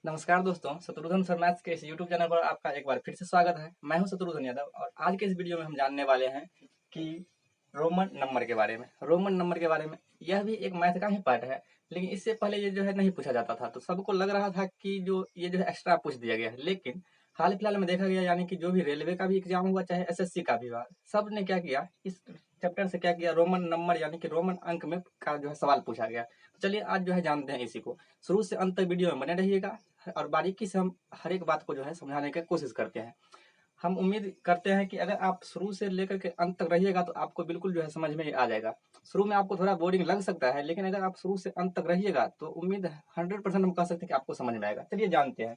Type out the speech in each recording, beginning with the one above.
नमस्कार दोस्तों, Shatrughan sir maths के इस यूट्यूब चैनल पर आपका एक बार फिर से स्वागत है। मैं हूं शत्रुघ्न यादव और आज के इस वीडियो में हम जानने वाले हैं कि रोमन नंबर के बारे में। रोमन नंबर के बारे में यह भी एक मैथ का ही पार्ट है, लेकिन इससे पहले ये जो है नहीं पूछा जाता था, तो सबको लग रहा था कि ये जो है एक्स्ट्रा पूछ दिया गया है। लेकिन हाल फिलहाल में देखा गया, यानी कि जो भी रेलवे का भी एग्जाम हुआ, चाहे एसएससी का भी हुआ, सब ने क्या किया, इस चैप्टर से क्या किया, रोमन नंबर यानी कि रोमन अंक में का जो है सवाल पूछा गया। चलिए आज जो है जानते हैं इसी को। शुरू से अंत तक वीडियो में बने रहिएगा और बारीकी से हम हर एक बात को जो है समझाने की कोशिश करते हैं। हम उम्मीद करते हैं कि अगर आप शुरू से लेकर के अंत तक रहिएगा तो आपको बिल्कुल जो है समझ में आ जाएगा। शुरू में आपको थोड़ा बोरिंग लग सकता है, लेकिन अगर आप शुरू से अंत तक रहिएगा तो उम्मीद 100% हम कह सकते हैं कि आपको समझ में आएगा। चलिए जानते हैं।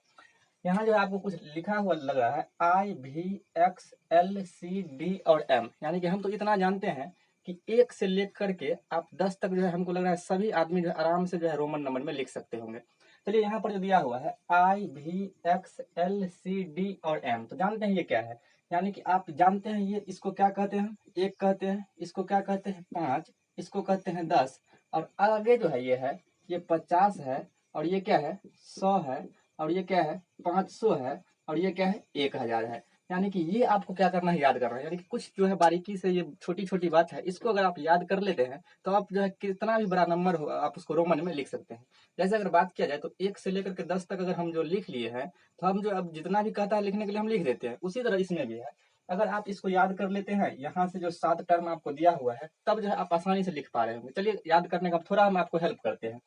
यहाँ जो है आपको कुछ लिखा हुआ लग रहा है, I, V, X, L, C, D और M, यानी कि हम तो इतना जानते हैं कि 1 से लेकर के आप 10 तक जो है हमको लग रहा है सभी आदमी जो है आराम से जो है रोमन नंबर में लिख सकते होंगे। चलिए यहाँ पर जो दिया हुआ है I, V, X, L, C, D और M, तो जानते हैं ये क्या है। यानी कि आप जानते हैं ये इसको क्या कहते हैं, 1 कहते हैं, इसको क्या कहते हैं 5, इसको कहते हैं 10, और आगे जो है ये 50 है, और ये क्या है 100 है, और ये क्या है 500 है, और ये क्या है 1000 है। यानी कि ये आपको क्या करना है, याद करना है। यानी कि कुछ जो है बारीकी से, ये छोटी छोटी बात है, इसको अगर आप याद कर लेते हैं तो आप जो है कितना भी बड़ा नंबर हो आप उसको रोमन में लिख सकते हैं। जैसे अगर बात किया जाए तो 1 से लेकर के 10 तक अगर हम जो लिख लिए हैं, तो हम जो अब जितना भी कहता है लिखने के लिए हम लिख देते हैं। उसी तरह इसमें भी है, अगर आप इसको याद कर लेते हैं, यहाँ से जो 7 टर्म आपको दिया हुआ है, तब जो है आप आसानी से लिख पा रहे होंगे। चलिए याद करने का थोड़ा हम आपको हेल्प करते हैं।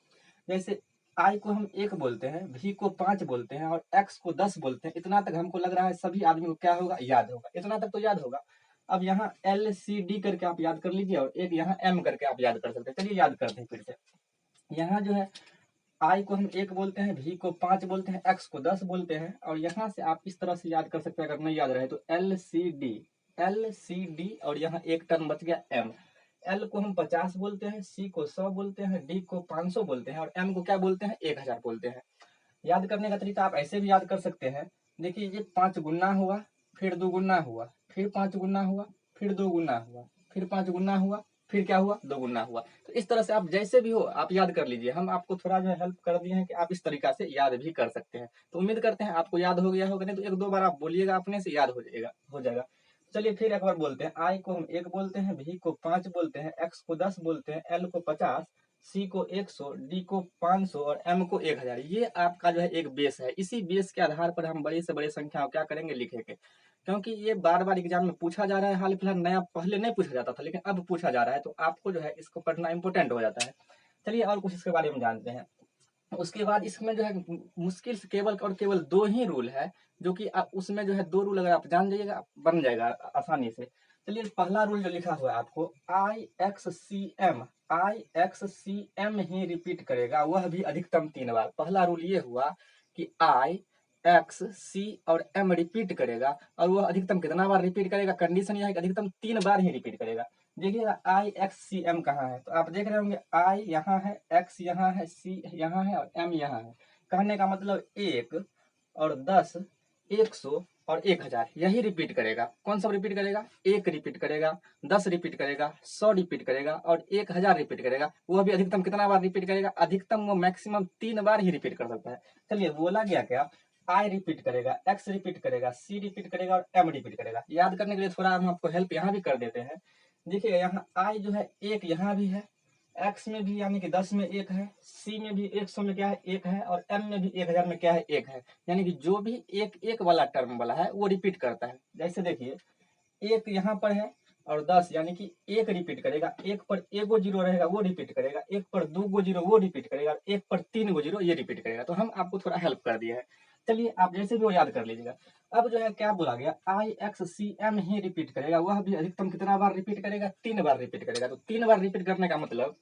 जैसे आई को हम 1 बोलते हैं, भी को 5 बोलते हैं, और एक्स को 10 बोलते हैं। इतना तक हमको लग रहा है सभी आदमी को क्या होगा, याद होगा। इतना तक तो याद होगा। अब यहाँ एल सी डी करके आप याद कर लीजिए, और एक यहाँ एम करके आप याद कर सकते हैं। चलिए याद करते हैं फिर से। यहाँ जो है आई को हम 1 बोलते हैं, भी को 5 बोलते हैं, एक्स को 10 बोलते हैं, और यहाँ से आप इस तरह से याद कर सकते हैं। अगर नहीं याद रहे तो एल सी डी, और यहाँ एक टर्म बच गया एम। एल को हम 50 बोलते हैं, सी को 100 बोलते हैं, डी को 500 बोलते हैं, और एम को क्या बोलते हैं 1000 बोलते हैं। याद करने का तरीका आप ऐसे भी याद कर सकते हैं। देखिए ये 5 गुना हुआ, फिर 2 गुना हुआ, फिर 5 गुना हुआ, फिर 2 गुना हुआ, फिर 5 गुना हुआ, फिर क्या हुआ 2 गुना हुआ। तो इस तरह से आप जैसे भी हो आप याद कर लीजिए। हम आपको थोड़ा जो है हेल्प कर दिए हैं कि आप इस तरीका से याद भी कर सकते हैं। तो उम्मीद करते हैं आपको याद हो गया होगा, नहीं तो 1-2 बार आप बोलिएगा, अपने से याद हो जाएगा। चलिए फिर एक बार बोलते हैं। आई को हम 1 बोलते हैं, भी को 5 बोलते हैं, एक्स को 10 बोलते हैं, एल को 50, सी को 100, डी को 500 और एम को 1000। ये आपका जो है एक बेस है। इसी बेस के आधार पर हम बड़ी से बड़ी संख्या क्या करेंगे, लिखेंगे। क्योंकि ये बार बार एग्जाम में पूछा जा रहा है। हाल फिलहाल नया, पहले नहीं पूछा जाता था, लेकिन अब पूछा जा रहा है, तो आपको जो है इसको पढ़ना इंपॉर्टेंट हो जाता है। चलिए और कुछ इसके बारे में जानते हैं। उसके बाद इसमें जो है मुश्किल से केवल और केवल 2 ही रूल है, जो कि उसमें जो है 2 रूल अगर आप जान जाइएगा बन जाएगा आसानी से। चलिए पहला रूल जो लिखा हुआ है आपको, आई एक्स सी एम ही रिपीट करेगा, वह भी अधिकतम 3 बार। पहला रूल ये हुआ कि I, X, C और M रिपीट करेगा, और वह अधिकतम कितना बार रिपीट करेगा, कंडीशन यह है कि अधिकतम 3 बार ही रिपीट करेगा। देखिएगा I, X, C, M कहाँ है, तो आप देख रहे होंगे I यहाँ है, X यहाँ है, C यहाँ है और M यहाँ है। कहने का मतलब 1 और 10, 100 और 1000 यही रिपीट करेगा। कौन सा रिपीट करेगा, 1 रिपीट करेगा, 10 रिपीट करेगा, 100 रिपीट करेगा और 1000 रिपीट करेगा। वह भी अधिकतम कितना बार रिपीट करेगा, अधिकतम वो मैक्सिमम 3 बार ही रिपीट कर सकता है। चलिए बोला गया क्या, आई रिपीट करेगा, एक्स रिपीट करेगा, सी रिपीट करेगा और एम रिपीट करेगा। याद करने के लिए थोड़ा हम आपको हेल्प यहाँ भी कर देते हैं। देखिए यहाँ आई जो है 1 यहाँ भी है, एक्स में भी यानी कि 10 में 1 है, सी में भी 100 में क्या है 1 है, और एम में भी 1000 में क्या है 1 है। यानी कि जो भी एक एक वाला टर्म वाला है वो रिपीट करता है। जैसे देखिए 1 यहाँ पर है और 10, यानी कि 1 रिपीट करेगा, 1 पर एगो जीरो रहेगा वो रिपीट करेगा, 1 पर 2 गो जीरो वो रिपीट करेगा, 1 पर 3 गो जीरो ये रिपीट करेगा। तो हम आपको थोड़ा हेल्प कर दिया है। चलिए आप जैसे भी वो याद कर लीजिएगा। अब जो है क्या बोला गया, I, X, C, M he repeat करेगा, वह भी अधिकतम कितना बार रिपीट करेगा, 3 बार रिपीट करेगा। तो 3 बार रिपीट करने का मतलब,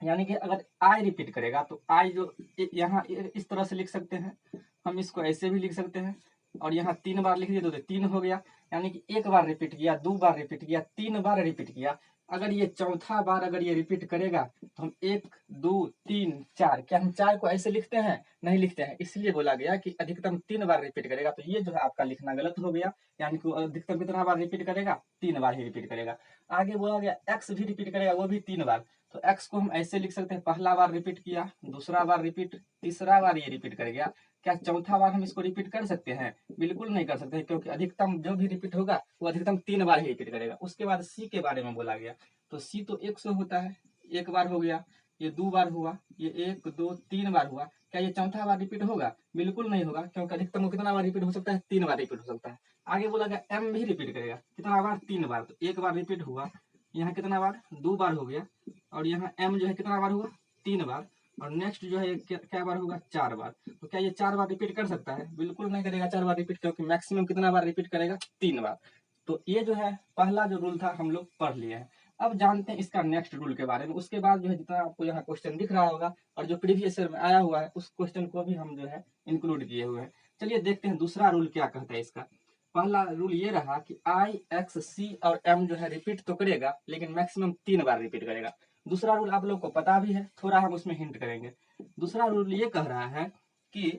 यानी कि अगर आई रिपीट करेगा तो आई जो यहाँ इस तरह से लिख सकते हैं, हम इसको ऐसे भी लिख सकते हैं, और यहाँ 3 बार लिख दिए तो 3 हो गया। यानी कि 1 बार रिपीट किया, 2 बार रिपीट किया, 3 बार रिपीट किया। अगर ये चौथा बार अगर ये रिपीट करेगा तो हम 1 2 3 4, क्या हम 4 को ऐसे लिखते हैं, नहीं लिखते हैं। इसलिए बोला गया कि अधिकतम 3 बार रिपीट करेगा। तो ये जो है आपका लिखना गलत हो गया, यानी कि अधिकतम कितना बार रिपीट करेगा, 3 बार ही रिपीट करेगा। आगे बोला गया एक्स भी रिपीट करेगा, वो भी 3 बार। तो एक्स को हम ऐसे लिख सकते हैं, पहला बार रिपीट किया, दूसरा बार रिपीट, तीसरा बार ये रिपीट कर गया, क्या चौथा बार हम इसको रिपीट कर सकते हैं? बिल्कुल नहीं कर सकते हैं, क्योंकि अधिकतम जो भी रिपीट होगा वो अधिकतम 3 बार ही रिपीट करेगा। उसके बाद सी के बारे में बोला गया, तो सी तो 100 होता है, एक बार हो गया, ये 2 बार हुआ, ये 1 2 3 बार हुआ। क्या ये चौथा बार रिपीट होगा? बिल्कुल नहीं होगा, क्योंकि अधिकतम वो कितना बार रिपीट हो सकता है? 3 बार रिपीट हो सकता है। आगे बोला गया एम भी रिपीट करेगा, कितना बार? 3 बार। तो एक बार रिपीट हुआ, यहाँ कितना बार? 2 बार हो गया, और यहाँ एम जो है कितना बार हुआ? 3 बार। और नेक्स्ट जो है क्या बार होगा? 4 बार। तो क्या ये 4 बार रिपीट कर सकता है? बिल्कुल नहीं करेगा 4 बार रिपीट, क्योंकि मैक्सिमम कितना बार रिपीट करेगा? 3 बार। तो ये जो है पहला जो रूल था हम लोग पढ़ लिए हैं। अब जानते हैं इसका नेक्स्ट रूल के बारे में। उसके बाद जो है जितना आपको यहाँ क्वेश्चन दिख रहा होगा और जो प्रीवियस ईयर में आया हुआ है, उस क्वेश्चन को भी हम जो है इंक्लूड किए हुए हैं। चलिए देखते हैं दूसरा रूल क्या कहता है इसका। पहला रूल ये रहा कि आई, एक्स, सी और एम जो है रिपीट तो करेगा, लेकिन मैक्सिमम 3 बार रिपीट करेगा। दूसरा रूल आप लोग को पता भी है, थोड़ा हम उसमें हिंट करेंगे। दूसरा रूल ये कह रहा है कि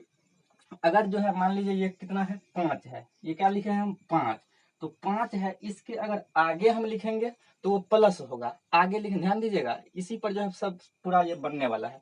अगर जो है मान लीजिए ये कितना है? 5 है। ये क्या लिखे हैं हम? 5। तो 5 है, इसके अगर आगे हम लिखेंगे तो वो प्लस होगा। आगे लिखें, ध्यान दीजिएगा, इसी पर जो है सब पूरा ये बनने वाला है।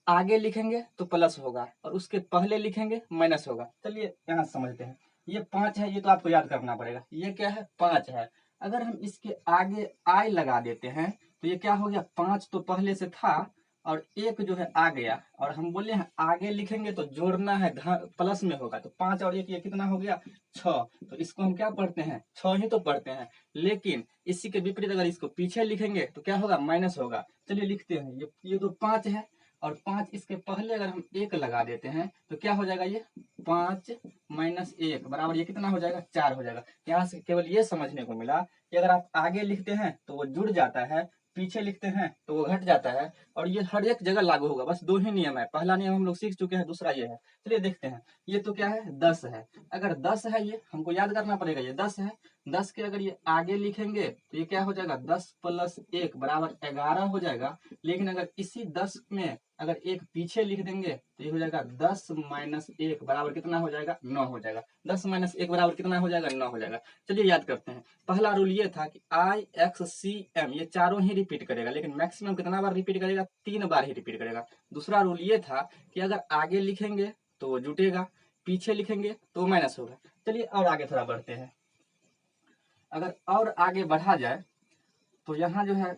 आगे लिखेंगे तो प्लस होगा, और उसके पहले लिखेंगे माइनस होगा। चलिए यहाँ समझते हैं। ये 5 है, ये तो आपको याद करना पड़ेगा। ये क्या है? 5 है। अगर हम इसके आगे आई लगा देते हैं तो ये क्या हो गया? 5 तो पहले से था, और एक जो है आ गया, और हम बोले हैं आगे लिखेंगे तो जोड़ना है, प्लस में होगा। तो 5 और 1 ये कितना हो गया? 6। तो इसको हम क्या पढ़ते हैं? 6 ही तो पढ़ते हैं। लेकिन इसी के विपरीत अगर इसको पीछे लिखेंगे तो क्या होगा? माइनस होगा। चलिए लिखते हैं। ये तो 5 है, और 5 इसके पहले अगर हम 1 लगा देते हैं तो क्या हो जाएगा? ये 5 माइनस 1 बराबर ये कितना हो जाएगा? 4 हो जाएगा। यहाँ से केवल ये समझने को मिला कि अगर आप आगे लिखते हैं तो वो जुड़ जाता है, पीछे लिखते हैं तो वो घट जाता है, और ये हर एक जगह लागू होगा। बस 2 ही नियम है। पहला नियम हम लोग सीख चुके हैं, दूसरा ये है। चलिए देखते हैं। ये तो क्या है? 10 है। अगर 10 है, ये हमको याद करना पड़ेगा, ये 10 है। 10 के अगर ये आगे लिखेंगे तो ये क्या हो जाएगा? 10 प्लस 1 बराबर 11 हो जाएगा। लेकिन अगर इसी 10 में अगर 1 पीछे लिख देंगे तो ये हो जाएगा 10 माइनस 1 बराबर कितना हो जाएगा? 9 हो जाएगा। 10 माइनस 1 बराबर कितना हो जाएगा? 9 हो जाएगा। चलिए याद करते हैं। पहला रूल ये था कि आई, एक्स, सी, एम ये चारों ही रिपीट करेगा, लेकिन मैक्सिमम कितना बार रिपीट करेगा? 3 बार ही रिपीट करेगा। दूसरा रूल ये था कि अगर आगे लिखेंगे तो वो जुटेगा, पीछे लिखेंगे तो माइनस होगा। चलिए और आगे थोड़ा बढ़ते हैं। अगर और आगे बढ़ा जाए तो यहाँ जो है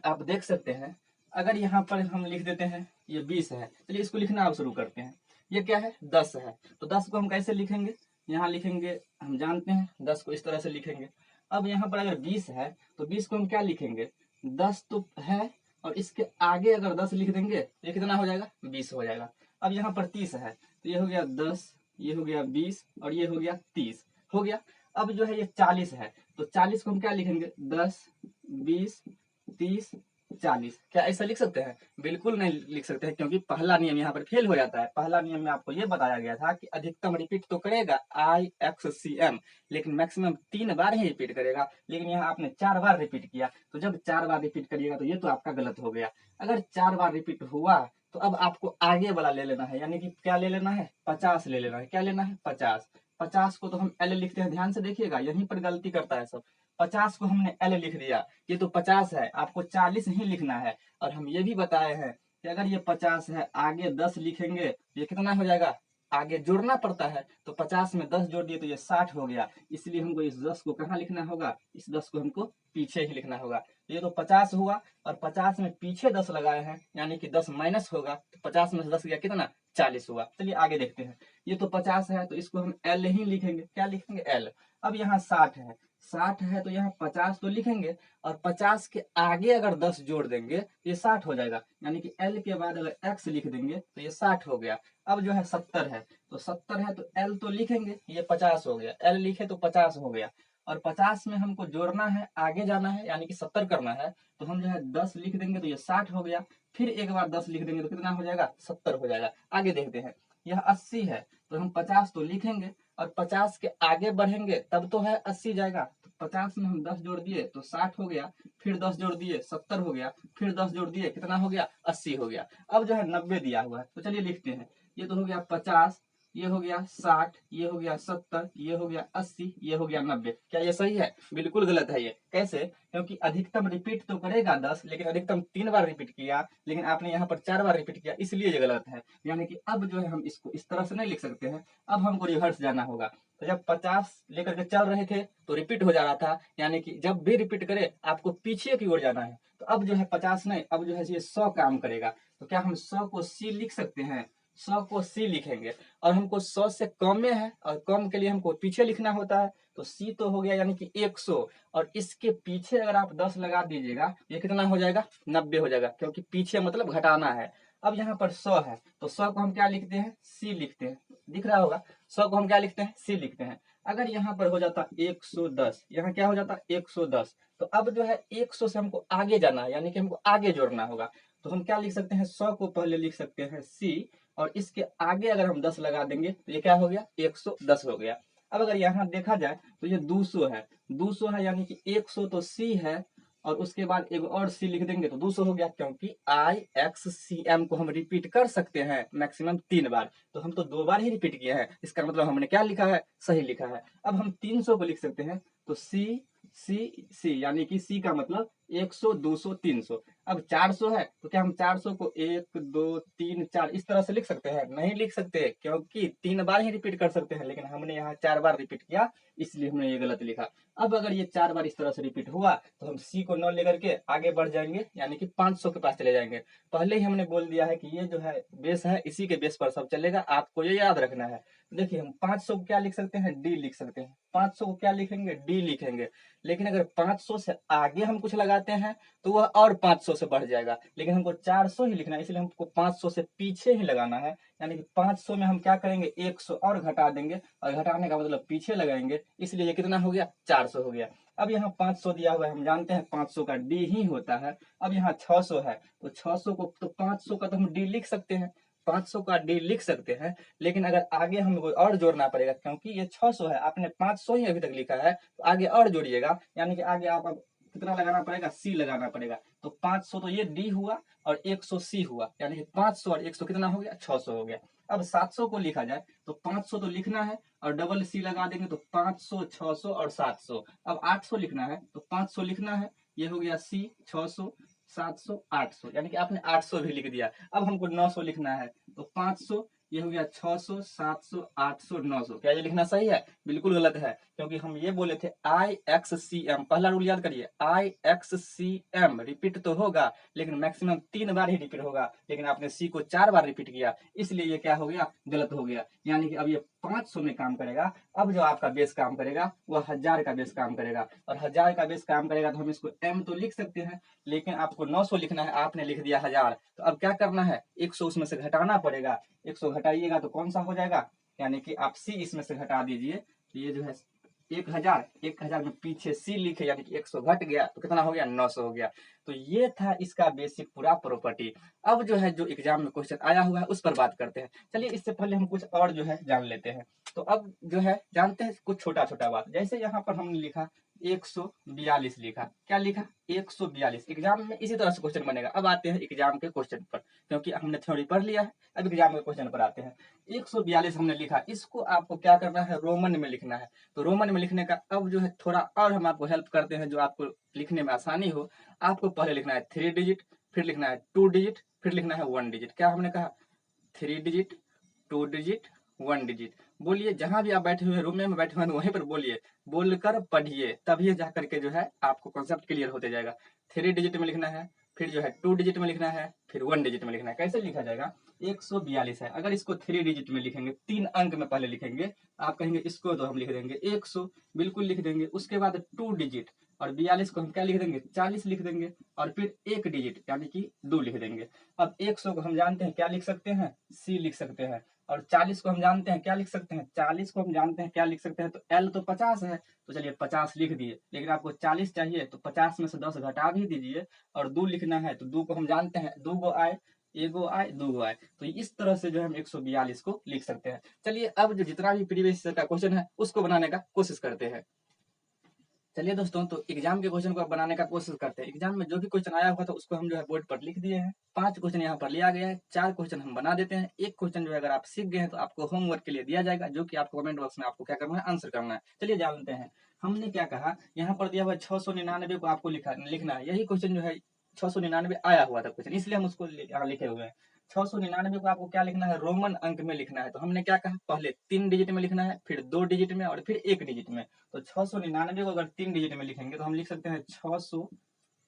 आप देख सकते हैं। अगर यहाँ पर हम लिख देते हैं ये 20 है। चलिए इसको लिखना आप शुरू करते हैं। ये क्या है? 10 है। तो 10 को हम कैसे लिखेंगे? यहाँ लिखेंगे, हम जानते हैं 10 को इस तरह से लिखेंगे। अब यहाँ पर अगर 20 है तो 20 को हम क्या लिखेंगे? 10 तो है, और इसके आगे अगर 10 लिख देंगे तो ये कितना हो जाएगा? 20 हो जाएगा। अब यहाँ पर 30 है, तो ये हो गया 10, ये हो गया 20, और ये हो गया 30 हो गया। अब जो है ये 40 है, तो 40 को हम क्या लिखेंगे? 10 20 30 40। क्या ऐसा लिख सकते हैं? बिल्कुल नहीं लिख सकते हैं, क्योंकि पहला नियम यहाँ पर फेल हो जाता है। पहला नियम में आपको ये बताया गया था कि अधिकतम रिपीट तो करेगा आई, एक्स, सी, एम, लेकिन मैक्सिमम 3 बार ही रिपीट करेगा। लेकिन यहाँ आपने 4 बार रिपीट किया, तो जब 4 बार रिपीट करिएगा तो ये तो आपका गलत हो गया। अगर 4 बार रिपीट हुआ तो अब आपको आगे वाला ले लेना है, यानी कि क्या ले लेना है? 50 ले लेना है। क्या लेना है? 50। 50 को तो हम एल लिखते हैं, ध्यान से देखिएगा, यहीं पर गलती करता है सब। 50 को हमने एल लिख दिया, ये तो 50 है, आपको 40 ही लिखना है। और हम ये भी बताए हैं कि अगर ये 50 है, आगे 10 लिखेंगे तो ये कितना हो जाएगा? आगे जोड़ना पड़ता है, तो 50 में 10 जोड़ दिए तो ये 60 हो गया। इसलिए हमको इस 10 को कहाँ लिखना होगा? इस 10 को हमको पीछे ही लिखना होगा। ये तो 50 हुआ, और 50 में पीछे 10 लगाए हैं, यानी कि 10 माइनस होगा, तो 50 में से 10 गया कितना? 40 हुआ। चलिए आगे देखते हैं। ये तो 50 है, तो इसको हम एल ही लिखेंगे। क्या लिखेंगे? एल। अब यहाँ 60 है। 60 है तो यहाँ 50 तो लिखेंगे, और 50 के आगे अगर 10 जोड़ देंगे तो ये 60 हो जाएगा, यानी कि एल के बाद अगर एक्स लिख देंगे तो ये 60 हो गया। अब जो है 70 है, तो 70 है तो एल तो लिखेंगे, ये 50 हो गया। एल लिखे तो 50 हो गया, और 50 में हमको जोड़ना है, आगे जाना है, यानी कि 70 करना है, तो हम जो है 10 लिख देंगे तो ये 60 हो गया। फिर एक बार 10 लिख देंगे तो कितना हो जाएगा? 70 हो जाएगा। आगे देखते हैं। यह 80 है, तो हम 50 तो लिखेंगे, और 50 के आगे बढ़ेंगे तब तो है 80 जाएगा। तो 50 में हम 10 जोड़ दिए तो 60 हो गया, फिर 10 जोड़ दिए 70 हो गया, फिर 10 जोड़ दिए कितना हो गया? 80 हो गया। अब जो है 90 दिया हुआ है, तो चलिए लिखते हैं। ये तो हो गया 50 ये हो गया 60, ये हो गया 70, ये हो गया 80, ये हो गया 90। क्या ये सही है? बिल्कुल गलत है ये। कैसे? क्योंकि अधिकतम रिपीट तो करेगा 10, लेकिन अधिकतम 3 बार रिपीट किया, लेकिन आपने यहाँ पर 4 बार रिपीट किया, इसलिए ये गलत है। यानी कि अब जो है हम इसको इस तरह से नहीं लिख सकते हैं, अब हमको रिवर्स जाना होगा। तो जब 50 लेकर के चल रहे थे तो रिपीट हो जा रहा था, यानी कि जब भी रिपीट करे आपको पीछे की ओर जाना है। तो अब जो है 50 नहीं, अब जो है ये 100 काम करेगा। तो क्या हम 100 को सी लिख सकते हैं? 100 को सी लिखेंगे, और हमको 100 से कम में है, और कम के लिए हमको पीछे लिखना होता है। तो सी तो हो गया यानी कि 100, और इसके पीछे अगर आप 10 लगा दीजिएगा, ये कितना हो जाएगा? 90 हो जाएगा, क्योंकि पीछे मतलब घटाना है। अब यहाँ पर 100 है, तो 100 को हम क्या लिखते हैं? सी लिखते हैं। दिख रहा होगा, 100 को हम क्या लिखते हैं? सी लिखते हैं। अगर यहाँ पर हो जाता 110, यहाँ क्या हो जाता? 110। तो अब जो है 100 से हमको आगे जाना है, यानी कि हमको आगे जोड़ना होगा। तो हम क्या लिख सकते हैं? 100 को पहले लिख सकते हैं सी, और इसके आगे अगर हम 10 लगा देंगे तो ये क्या हो गया? 110 हो गया। अब अगर यहाँ देखा जाए तो ये 200 है, 200 है, यानी कि 100 तो सी है, और उसके बाद एक और सी लिख देंगे तो 200 हो गया, क्योंकि आई एक्स सी एम को हम रिपीट कर सकते हैं मैक्सिमम 3 बार। तो हम तो 2 बार ही रिपीट किए हैं, इसका मतलब हमने क्या लिखा है? सही लिखा है। अब हम 300 को लिख सकते हैं, तो सी सी सी, यानी कि सी का मतलब 100, 200, 300। अब 400 है, तो क्या हम 400 को 1, 2, 3, 4 इस तरह से लिख सकते हैं? नहीं लिख सकते, क्योंकि 3 बार ही रिपीट कर सकते हैं, लेकिन हमने यहाँ 4 बार रिपीट किया, इसलिए हमने ये गलत लिखा। अब अगर ये 4 बार इस तरह से रिपीट हुआ, तो हम सी को न लेकर के आगे बढ़ जाएंगे, यानी कि 500 के पास चले जाएंगे। पहले ही हमने बोल दिया है कि ये जो है बेस है, इसी के बेस पर सब चलेगा, आपको ये याद रखना है। देखिए हम 500 को क्या लिख सकते हैं? डी लिख सकते हैं। 500 को क्या लिखेंगे? डी लिखेंगे। लेकिन अगर 500 से आगे हम कुछ लगाते हैं तो वह और 500 से बढ़ जाएगा, लेकिन हमको 400 ही लिखना है, इसलिए हमको 500 से पीछे ही लगाना है। यानी कि 500 में हम क्या करेंगे? 100 और घटा देंगे, और घटाने का मतलब पीछे लगाएंगे, इसलिए ये कितना हो गया? 400 हो गया। अब यहाँ 500 दिया हुआ है, हम जानते हैं 500 का डी ही होता है। अब यहाँ 600 है, तो 600 को तो 500 का तो हम डी लिख सकते हैं, 500 का डी लिख सकते हैं। लेकिन अगर आगे हमको और जोड़ना पड़ेगा, क्योंकि ये 600 है, आपने 500 ही अभी तक लिखा है, तो आगे और जोड़िएगा, यानी कि आगे आप अब कितना लगाना पड़ेगा? सी लगाना पड़ेगा। तो 500 तो ये डी हुआ, और 100 सी हुआ, यानी कि 500 और 100 कितना हो गया? 600 हो गया। अब 700 को लिखा जाए तो 500 तो लिखना है, और डबल सी लगा देंगे तो 500, 600 और 700। अब 800 लिखना है तो 500 लिखना है, ये हो गया सी, 600, 700, 800, यानी कि आपने 800 भी लिख दिया। अब हमको 900 लिखना है, तो 500, ये हो गया 600, 700, 800, 900। क्या ये लिखना सही है? बिल्कुल गलत है, क्योंकि हम ये बोले थे आई एक्स सी एम। पहला रूल याद करिए, आई एक्स सी एम रिपीट तो होगा, लेकिन मैक्सिमम 3 बार ही रिपीट होगा, लेकिन आपने सी को 4 बार रिपीट किया, इसलिए ये क्या हो गया? गलत हो गया। यानी कि अब ये 500 में काम करेगा। अब जो आपका बेस काम करेगा वह 1000 का बेस काम करेगा, और 1000 का बेस काम करेगा तो हम इसको एम तो लिख सकते हैं, लेकिन आपको 900 लिखना है, आपने लिख दिया 1000। तो अब क्या करना है? 100 उसमें से घटाना पड़ेगा। 100 घटाइएगा तो कौन सा हो जाएगा? यानी कि आप सी इसमें से घटा दीजिए, तो ये जो है 1000 में पीछे सी लिखे, यानी कि 100 घट गया, तो कितना हो गया? 900 हो गया। तो ये था इसका बेसिक पूरा प्रॉपर्टी। अब जो है जो एग्जाम में क्वेश्चन आया हुआ है उस पर बात करते हैं। चलिए इससे पहले हम कुछ और जो है जान लेते हैं। तो अब जो है जानते हैं कुछ छोटा छोटा बात, जैसे यहाँ पर हमने लिखा 142 लिखा, क्या लिखा? 142। एग्जाम में इसी तरह से क्वेश्चन बनेगा। अब आते हैं एग्जाम के क्वेश्चन पर, क्योंकि हमने थ्योरी पढ़ लिया है, अब एग्जाम के क्वेश्चन पर आते हैं। 142 हमने लिखा, इसको आपको क्या करना है? रोमन में लिखना है। तो रोमन में लिखने का अब जो है थोड़ा और हम आपको हेल्प करते हैं, जो आपको लिखने में आसानी हो। आपको पहले लिखना है 3 डिजिट, फिर लिखना है 2 डिजिट, फिर लिखना है 1 डिजिट। क्या हमने कहा? 3 डिजिट, 2 डिजिट, 1 डिजिट। बोलिए, जहां भी आप बैठे हुए रूम में बैठे हुए हैं वहीं पर बोलिए, बोलकर पढ़िए, तभी जा करके जो है आपको कॉन्सेप्ट क्लियर होते जाएगा। 3 डिजिट में लिखना है, फिर जो है 2 डिजिट में लिखना है, फिर 1 डिजिट में लिखना है। कैसे लिखा जाएगा? 142 है, अगर इसको 3 डिजिट में लिखेंगे, 3 अंक में पहले लिखेंगे, आप कहेंगे इसको तो हम लिख देंगे 100, बिल्कुल लिख देंगे। उसके बाद 2 डिजिट, और 42 को हम क्या लिख देंगे? 40 लिख देंगे, और फिर 1 डिजिट यानी कि 2 लिख देंगे। अब 100 को हम जानते हैं क्या लिख सकते हैं? सी लिख सकते हैं। और 40 को हम जानते हैं क्या लिख सकते हैं? 40 को हम जानते हैं क्या लिख सकते हैं? तो एल तो 50 है, तो चलिए 50 लिख दिए। लेकिन आपको 40 चाहिए तो 50 में से 10 घटा भी दीजिए, और 2 लिखना है तो 2 को हम जानते हैं 2 गो आए, एगो आए, 2 गो आए। तो इस तरह से जो है हम 142 को लिख सकते हैं। चलिए अब जो जितना भी प्रीवियस का क्वेश्चन है उसको बनाने का कोशिश करते हैं। चलिए दोस्तों, तो एग्जाम के क्वेश्चन को अब बनाने का कोशिश करते हैं। एग्जाम में जो भी क्वेश्चन आया हुआ था उसको हम जो है बोर्ड पर लिख दिए हैं। 5 क्वेश्चन यहाँ पर लिया गया है, 4 क्वेश्चन हम बना देते हैं। एक क्वेश्चन जो है अगर आप सीख गए हैं तो आपको होमवर्क के लिए दिया जाएगा, जो कि आपको कमेंट बॉक्स में आपको क्या करना है, आंसर करना है। चलिए जानते हैं। हमने क्या कहा, यहाँ पर दिया हुआ 699 को आपको लिखना है। यही क्वेश्चन जो है 699 आया हुआ था क्वेश्चन, इसलिए हम उसको यहाँ लिखे हुए हैं। 699 को आपको क्या लिखना है, रोमन अंक में लिखना है। तो हमने क्या कहा, पहले 3 डिजिट में लिखना है, फिर 2 डिजिट में और फिर 1 डिजिट में। तो 699 को अगर 3 डिजिट में लिखेंगे तो हम लिख सकते हैं 600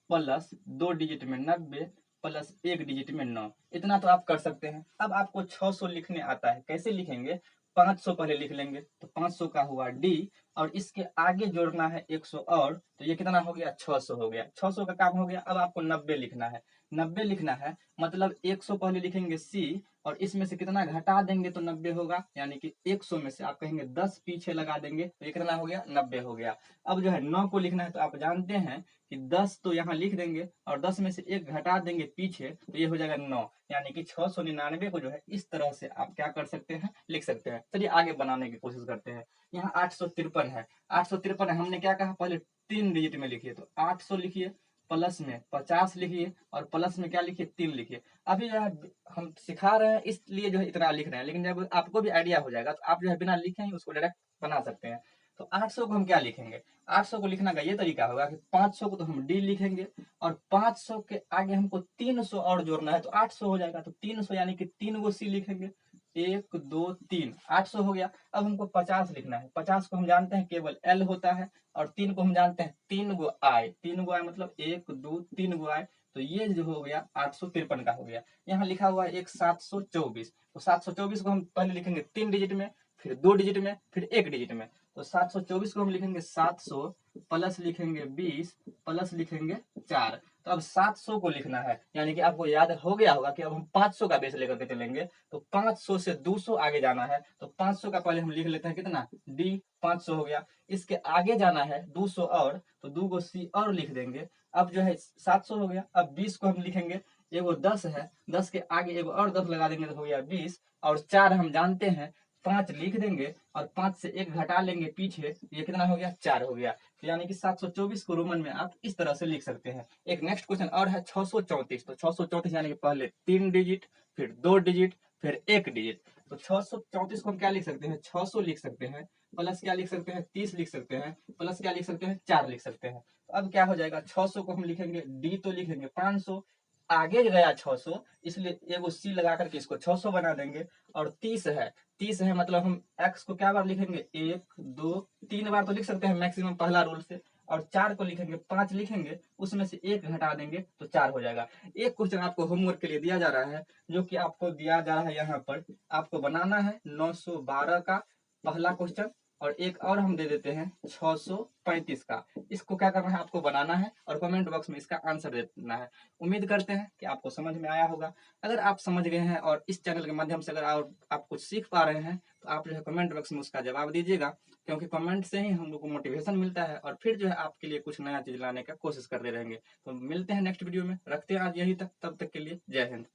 प्लस 2 डिजिट में 90 प्लस 1 डिजिट में 9। इतना तो आप कर सकते हैं। अब आपको 600 लिखने आता है, कैसे लिखेंगे, 500 पहले लिख लेंगे। तो 500 का हुआ डी, और इसके आगे जोड़ना है 100 और, तो ये कितना हो गया, 600 हो गया। 600 का काम हो गया। अब आपको 90 लिखना है। 90 लिखना है मतलब 100 पहले लिखेंगे सी, और इसमें से कितना घटा देंगे तो 90 होगा। यानी कि 100 में से आप कहेंगे 10 पीछे लगा देंगे तो ये कितना हो गया, 90 हो गया। अब जो है 9 को लिखना है, तो आप जानते हैं कि 10 तो यहाँ लिख देंगे और 10 में से 1 घटा देंगे पीछे, तो ये हो जाएगा 9। यानी कि 699 को जो है इस तरह से आप क्या कर सकते हैं, लिख सकते हैं। चलिए आगे बनाने की कोशिश करते हैं। यहाँ 853 है। 853 है, हमने क्या कहा, पहले 3 डिजिट में लिखिए। तो 800 लिखिए, प्लस में 50 लिखिए, और प्लस में क्या लिखिए, 3 लिखिए। अभी जो है हम सिखा रहे हैं इसलिए जो है इतना लिख रहे हैं, लेकिन जब आपको भी आइडिया हो जाएगा तो आप जो है बिना लिखे ही उसको डायरेक्ट बना सकते हैं। तो 800 को हम क्या लिखेंगे, 800 को लिखने का ये तरीका होगा कि 500 को तो हम डी लिखेंगे, और 500 के आगे हमको 300 और जोड़ना है तो 800 हो जाएगा। तो 300 यानी कि 3 गो सी लिखेंगे, 1 2 3, 800 हो गया। अब हमको 50 लिखना है। 50 को हम जानते हैं केवल एल होता है, और 3 को हम जानते हैं 3 गो आई। 3 गो आई मतलब 1 2 3 गो आई। तो ये जो हो गया 853 का हो गया। यहाँ लिखा हुआ है एक 724। तो 724 को हम पहले लिखेंगे 3 डिजिट में, फिर 2 डिजिट में, फिर 1 डिजिट में। तो 724 को हम लिखेंगे 700 प्लस लिखेंगे 20 प्लस लिखेंगे 4। तो अब 700 को लिखना है, यानी कि आपको याद हो गया होगा कि अब हम 500 का बेस लेकर के चलेंगे। तो 500 से 200 आगे जाना है। तो 500 का पहले हम लिख लेते हैं कितना, डी, 500 हो गया। इसके आगे जाना है 200 और, तो 2 गो सी और लिख देंगे। अब जो है 700 हो गया। अब 20 को हम लिखेंगे, एगो 10 है, 10 के आगे एगो और 10 लगा देंगे तो हो गया 20, और 4 हम जानते हैं, 5 लिख देंगे और 5 से 1 घटा लेंगे पीछे, ये कितना हो गया, 4 हो गया। तो यानी कि 724 को रोमन में आप इस तरह से लिख सकते हैं। एक नेक्स्ट क्वेश्चन और है 634। तो 634 यानी कि पहले 3 डिजिट, फिर 2 डिजिट, फिर 1 डिजिट। तो 634 को हम क्या लिख सकते हैं, 600 लिख सकते हैं, प्लस क्या लिख सकते हैं, 30 लिख सकते हैं, प्लस क्या लिख सकते हैं, 4 लिख सकते हैं। तो अब क्या हो जाएगा, 600 को हम लिखेंगे, डी तो लिखेंगे 500, आगे गया 600, इसलिए एगो सी लगा करके इसको 600 बना देंगे। और 30 है, 30 है मतलब हम एक्स को क्या बार लिखेंगे, 1 2 3 बार तो लिख सकते हैं मैक्सिमम पहला रूल से। और 4 को लिखेंगे, 5 लिखेंगे, उसमें से 1 घटा देंगे तो 4 हो जाएगा। एक क्वेश्चन आपको होमवर्क के लिए दिया जा रहा है, जो कि आपको दिया जा रहा है यहाँ पर, आपको बनाना है 912 का पहला क्वेश्चन, और एक और हम दे देते हैं 635 का। इसको क्या करना है, आपको बनाना है और कमेंट बॉक्स में इसका आंसर दे देना है। उम्मीद करते हैं कि आपको समझ में आया होगा। अगर आप समझ गए हैं और इस चैनल के माध्यम से अगर आप कुछ सीख पा रहे हैं, तो आप जो है कमेंट बॉक्स में उसका जवाब दीजिएगा, क्योंकि कमेंट से ही हम लोग को मोटिवेशन मिलता है, और फिर जो है आपके लिए कुछ नया चीज लाने का कोशिश करते रहेंगे। तो मिलते हैं नेक्स्ट वीडियो में। रखते हैं आज यही तक, तब तक के लिए जय हिंद।